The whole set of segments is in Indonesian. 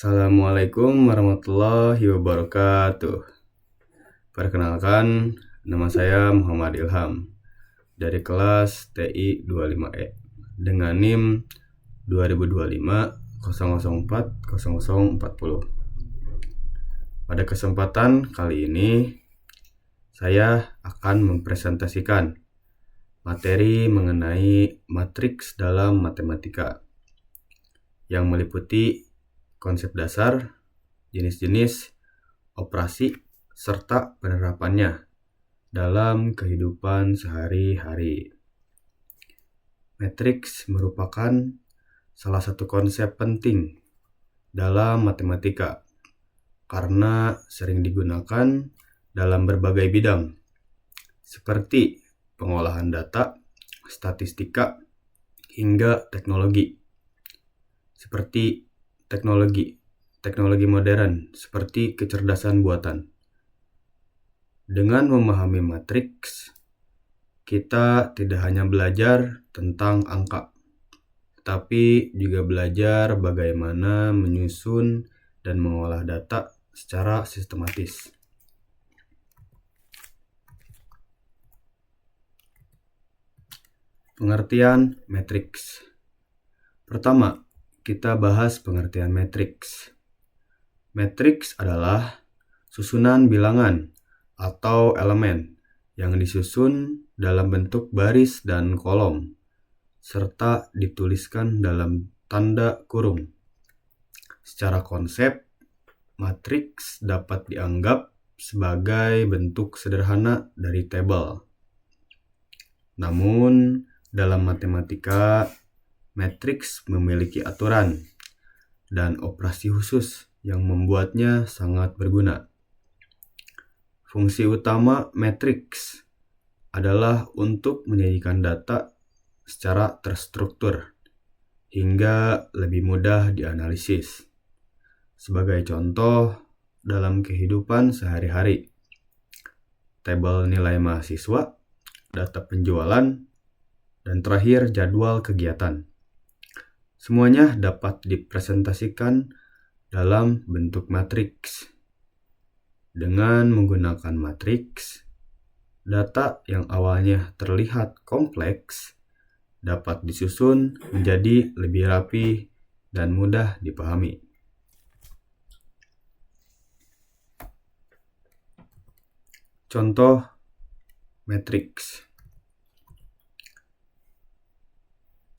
Assalamualaikum warahmatullahi wabarakatuh. Perkenalkan, nama saya Muhammad Ilham dari kelas TI 25E dengan NIM 2025-004-0040. Pada kesempatan kali ini, saya akan mempresentasikan materi mengenai matriks dalam matematika yang meliputi konsep dasar, jenis-jenis, operasi, serta penerapannya dalam kehidupan sehari-hari. Matriks merupakan salah satu konsep penting dalam matematika karena sering digunakan dalam berbagai bidang seperti pengolahan data, statistika, hingga teknologi. Seperti teknologi modern seperti kecerdasan buatan. Dengan memahami matriks, kita tidak hanya belajar tentang angka, tapi juga belajar bagaimana menyusun dan mengolah data secara sistematis. Pengertian matriks. Pertama, kita bahas pengertian matriks. Matriks adalah susunan bilangan atau elemen yang disusun dalam bentuk baris dan kolom, serta dituliskan dalam tanda kurung. Secara konsep, matriks dapat dianggap sebagai bentuk sederhana dari tabel. Namun, dalam matematika, matriks memiliki aturan dan operasi khusus yang membuatnya sangat berguna. Fungsi utama matriks adalah untuk menyajikan data secara terstruktur hingga lebih mudah dianalisis. Sebagai contoh, dalam kehidupan sehari-hari, tabel nilai mahasiswa, data penjualan, dan terakhir jadwal kegiatan. Semuanya dapat dipresentasikan dalam bentuk matriks. Dengan menggunakan matriks, data yang awalnya terlihat kompleks dapat disusun menjadi lebih rapi dan mudah dipahami. Contoh matriks.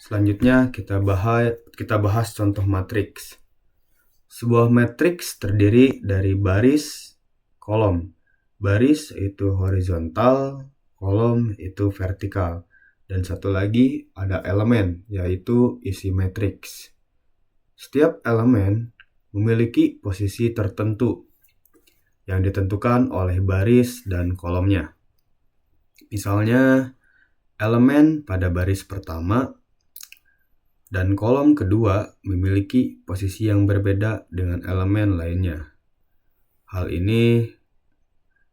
Selanjutnya kita bahas contoh matriks. Sebuah matriks terdiri dari baris, kolom. Baris itu horizontal, kolom itu vertikal. Dan satu lagi ada elemen, yaitu isi matriks. Setiap elemen memiliki posisi tertentu yang ditentukan oleh baris dan kolomnya. Misalnya, elemen pada baris pertama dan kolom kedua memiliki posisi yang berbeda dengan elemen lainnya. Hal ini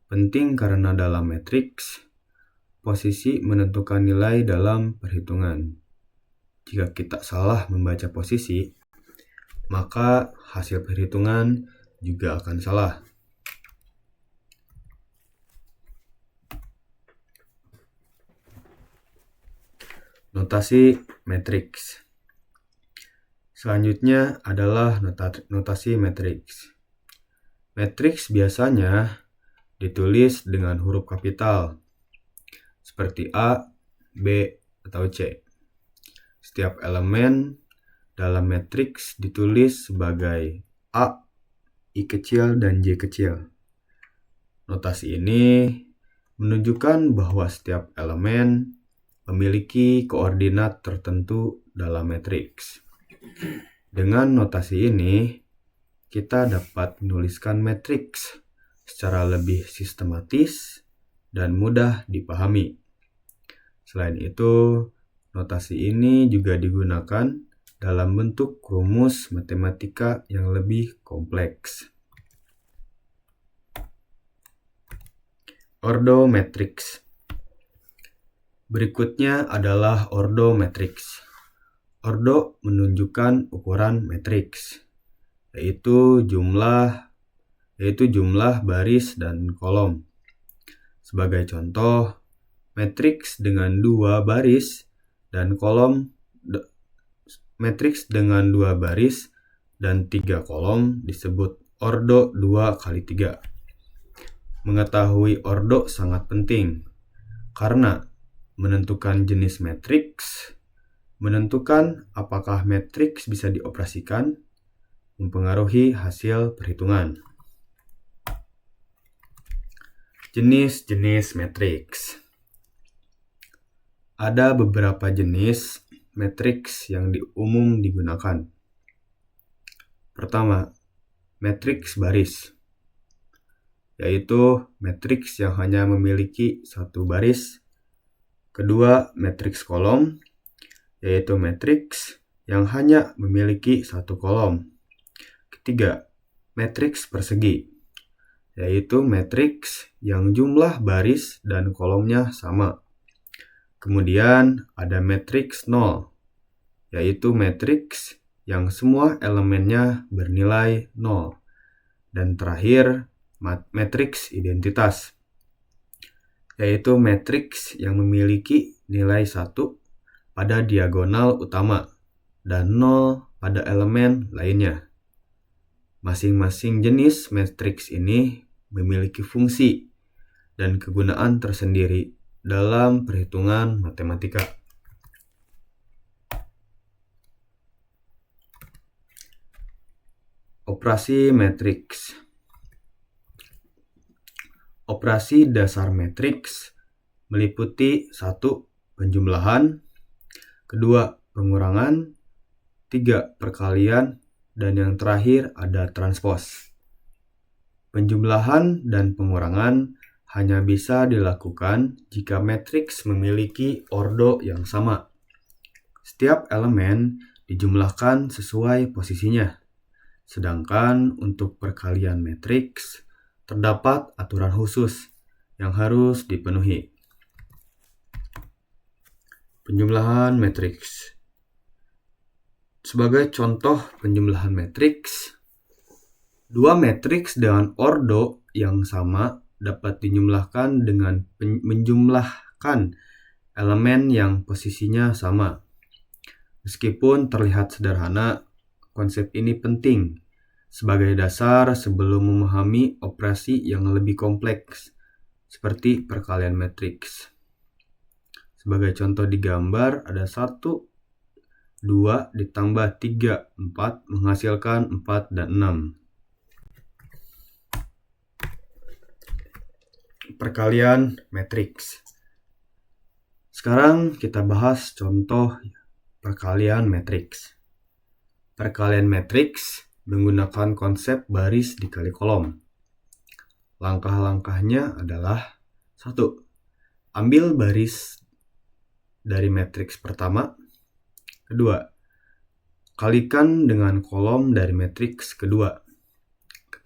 penting karena dalam matriks, posisi menentukan nilai dalam perhitungan. Jika kita salah membaca posisi, maka hasil perhitungan juga akan salah. Notasi matriks. Selanjutnya adalah notasi matriks. Matriks biasanya ditulis dengan huruf kapital seperti A, B, atau C. Setiap elemen dalam matriks ditulis sebagai A, I kecil, dan J kecil. Notasi ini menunjukkan bahwa setiap elemen memiliki koordinat tertentu dalam matriks. Dengan notasi ini, kita dapat menuliskan matriks secara lebih sistematis dan mudah dipahami. Selain itu, notasi ini juga digunakan dalam bentuk rumus matematika yang lebih kompleks. Ordo matriks. Berikutnya adalah ordo matriks. Ordo menunjukkan ukuran matriks. yaitu jumlah baris dan kolom. Sebagai contoh, matriks dengan 2 baris dan kolom matriks dengan 2 baris dan 3 kolom disebut ordo 2 kali 3. Mengetahui ordo sangat penting karena menentukan jenis matriks, menentukan apakah matriks bisa dioperasikan, mempengaruhi hasil perhitungan. Jenis-jenis matriks. Ada beberapa jenis matriks yang umum digunakan. Pertama, matriks baris, yaitu matriks yang hanya memiliki 1 baris. Kedua, matriks kolom, yaitu matriks yang hanya memiliki 1 kolom. Ketiga, matriks persegi, yaitu matriks yang jumlah baris dan kolomnya sama. Kemudian ada matriks nol, yaitu matriks yang semua elemennya bernilai 0. Dan terakhir, matriks identitas, yaitu matriks yang memiliki nilai 1 pada diagonal utama dan 0 pada elemen lainnya. Masing-masing jenis matriks ini memiliki fungsi dan kegunaan tersendiri dalam perhitungan matematika. Operasi matriks. Operasi dasar matriks meliputi 1. Penjumlahan, 2. Pengurangan, 3. Perkalian, dan yang terakhir ada transpos. Penjumlahan dan pengurangan hanya bisa dilakukan jika matriks memiliki ordo yang sama. Setiap elemen dijumlahkan sesuai posisinya. Sedangkan untuk perkalian matriks, terdapat aturan khusus yang harus dipenuhi. Penjumlahan matriks. Sebagai contoh penjumlahan matriks, 2 matriks dengan ordo yang sama dapat dijumlahkan dengan menjumlahkan elemen yang posisinya sama. Meskipun terlihat sederhana, konsep ini penting sebagai dasar sebelum memahami operasi yang lebih kompleks seperti perkalian matriks. Sebagai contoh di gambar ada 1, 2 ditambah 3, 4 menghasilkan 4 dan 6. Perkalian matriks. Sekarang kita bahas contoh perkalian matriks. Perkalian matriks menggunakan konsep baris dikali kolom. Langkah-langkahnya adalah 1. Ambil baris dari matriks pertama. 2. Kalikan dengan kolom dari matriks kedua.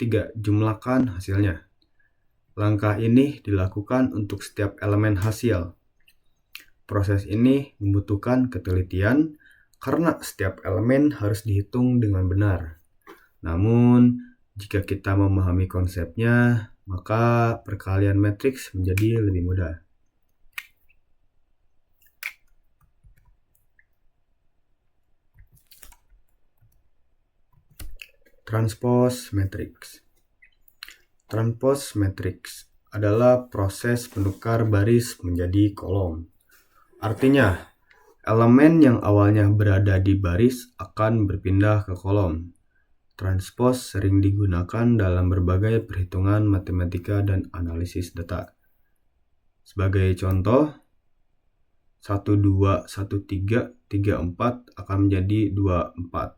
3. Jumlahkan hasilnya. Langkah ini dilakukan untuk setiap elemen hasil. Proses ini membutuhkan ketelitian karena setiap elemen harus dihitung dengan benar. Namun, jika kita memahami konsepnya, maka perkalian matriks menjadi lebih mudah. Transpose matriks. Transpose matriks adalah proses menukar baris menjadi kolom. Artinya, elemen yang awalnya berada di baris akan berpindah ke kolom. Transpose sering digunakan dalam berbagai perhitungan matematika dan analisis data. Sebagai contoh, 1, 2, 1, 3, 3, 4 akan menjadi 2, 4.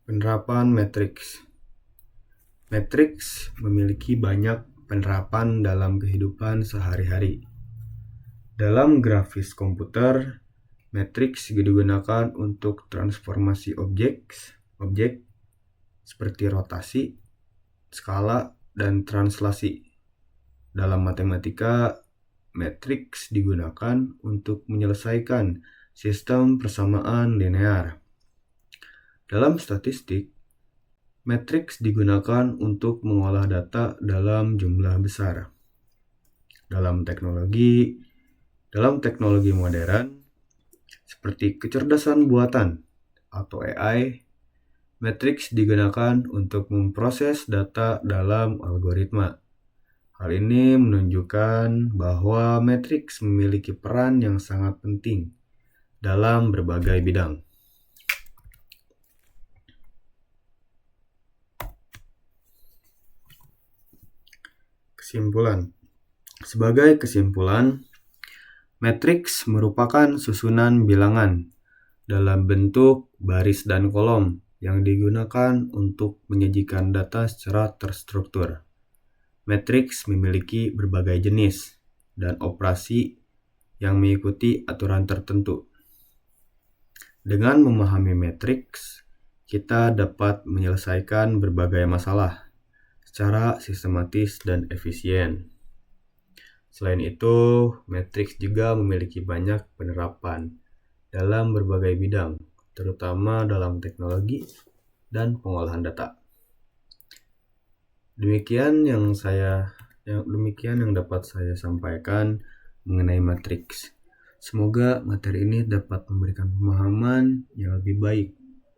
Penerapan matriks. Matriks memiliki banyak penerapan dalam kehidupan sehari-hari. Dalam grafis komputer, matriks digunakan untuk transformasi objek seperti rotasi, skala, dan translasi. Dalam matematika, matriks digunakan untuk menyelesaikan sistem persamaan linear. Dalam statistik, matriks digunakan untuk mengolah data dalam jumlah besar. Dalam teknologi modern, seperti kecerdasan buatan atau AI, matriks digunakan untuk memproses data dalam algoritma. Hal ini menunjukkan bahwa matriks memiliki peran yang sangat penting dalam berbagai bidang. Kesimpulan. Sebagai kesimpulan, matriks merupakan susunan bilangan dalam bentuk baris dan kolom yang digunakan untuk menyajikan data secara terstruktur. Matriks memiliki berbagai jenis dan operasi yang mengikuti aturan tertentu. Dengan memahami matriks, kita dapat menyelesaikan berbagai masalah secara sistematis dan efisien. Selain itu, matriks juga memiliki banyak penerapan dalam berbagai bidang, terutama dalam teknologi dan pengolahan data. Demikian yang dapat saya sampaikan mengenai matriks. Semoga materi ini dapat memberikan pemahaman yang lebih baik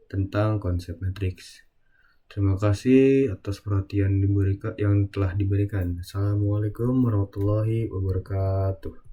tentang konsep matriks. Terima kasih atas perhatian yang telah diberikan. Assalamualaikum warahmatullahi wabarakatuh.